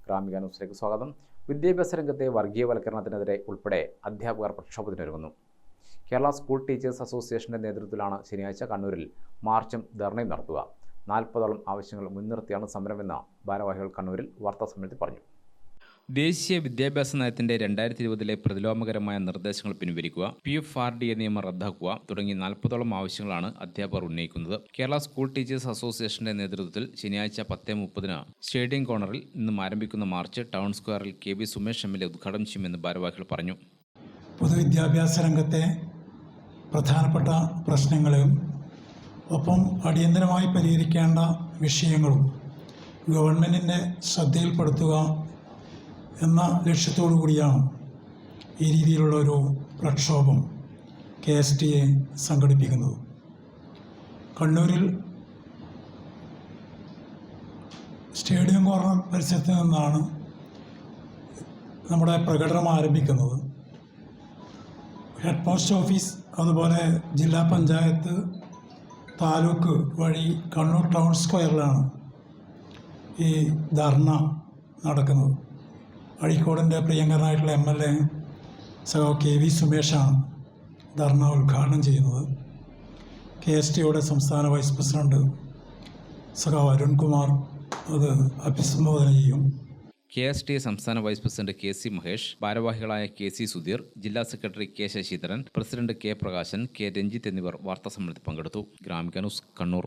ഗ്രാമിക ന്യൂസിലേക്ക് സ്വാഗതം. വിദ്യാഭ്യാസ രംഗത്തെ വർഗീയവൽക്കരണത്തിനെതിരെ ഉൾപ്പെടെ അധ്യാപകർ പ്രക്ഷോഭത്തിനൊരുങ്ങുന്നു. കേരള സ്കൂൾ ടീച്ചേഴ്സ് അസോസിയേഷന്റെ നേതൃത്വത്തിലാണ് ശനിയാഴ്ച കണ്ണൂരിൽ മാർച്ചും ധർണയും നടത്തുക. 40ഓളം ആവശ്യങ്ങൾ മുൻനിർത്തിയാണ് സമരമെന്ന് ഭാരവാഹികൾ കണ്ണൂരിൽ വാർത്താസമ്മേളനത്തിൽ പറഞ്ഞു. ദേശീയ വിദ്യാഭ്യാസ നയത്തിന്റെ 2020 പ്രതിലോമകരമായ നിർദ്ദേശങ്ങൾ പിൻവലിക്കുക, PFRDA നിയമം റദ്ദാക്കുക തുടങ്ങി 40ഓളം ആവശ്യങ്ങളാണ് അധ്യാപകർ ഉന്നയിക്കുന്നത്. കേരള സ്കൂൾ ടീച്ചേഴ്സ് അസോസിയേഷന്റെ നേതൃത്വത്തിൽ ശനിയാഴ്ച 10:30 സ്റ്റേഡിയം കോർണറിൽ നിന്നും ആരംഭിക്കുന്ന മാർച്ച് ടൗൺ സ്ക്വയറിൽ KV സുമേഷ് MLA ഉദ്ഘാടനം ചെയ്യുമെന്ന് ഭാരവാഹികൾ പറഞ്ഞു. പൊതുവിദ്യാഭ്യാസ രംഗത്തെ പ്രധാനപ്പെട്ട പ്രശ്നങ്ങളും ഒപ്പം അടിയന്തരമായി പരിഹരിക്കേണ്ട വിഷയങ്ങളും ഗവൺമെൻറ്റിൻ്റെ ശ്രദ്ധയിൽപ്പെടുത്തുക എന്ന ലക്ഷ്യത്തോടു കൂടിയാണ് ഈ രീതിയിലുള്ള ഒരു പ്രക്ഷോഭം KSTA സംഘടിപ്പിക്കുന്നത്. കണ്ണൂരിൽ സ്റ്റേഡിയം കോർണർ പരിസരത്ത് നിന്നാണ് നമ്മുടെ പ്രകടനം ആരംഭിക്കുന്നത്. ഹെഡ് പോസ്റ്റ് ഓഫീസ് അതുപോലെ ജില്ലാ പഞ്ചായത്ത് താലൂക്ക് വഴി കണ്ണൂർ ടൗൺ സ്ക്വയറിലാണ് ഈ ധർണ നടക്കുന്നത്. അഴീക്കോടിൻ്റെ പ്രിയങ്കരനായിട്ടുള്ള MLA സഖാവ് KV സുമേഷാണ് ധർണ ഉദ്ഘാടനം ചെയ്യുന്നത്. KSTയുടെ സംസ്ഥാന വൈസ് പ്രസിഡന്റ് സഖാവ് അരുൺകുമാർ അത് അഭിസംബോധന ചെയ്യും. KSTA സംസ്ഥാന വൈസ് പ്രസിഡന്റ് KC മഹേഷ്, ഭാരവാഹികളായ KC സുധീർ, ജില്ലാ secretary K Sasidharan, president K Prakashan, K Ranjith എന്നിവർ വാർത്താസമ്മേളനത്തിൽ പങ്കെടുത്തു. ഗ്രാമിക ന്യൂസ്, കണ്ണൂർ.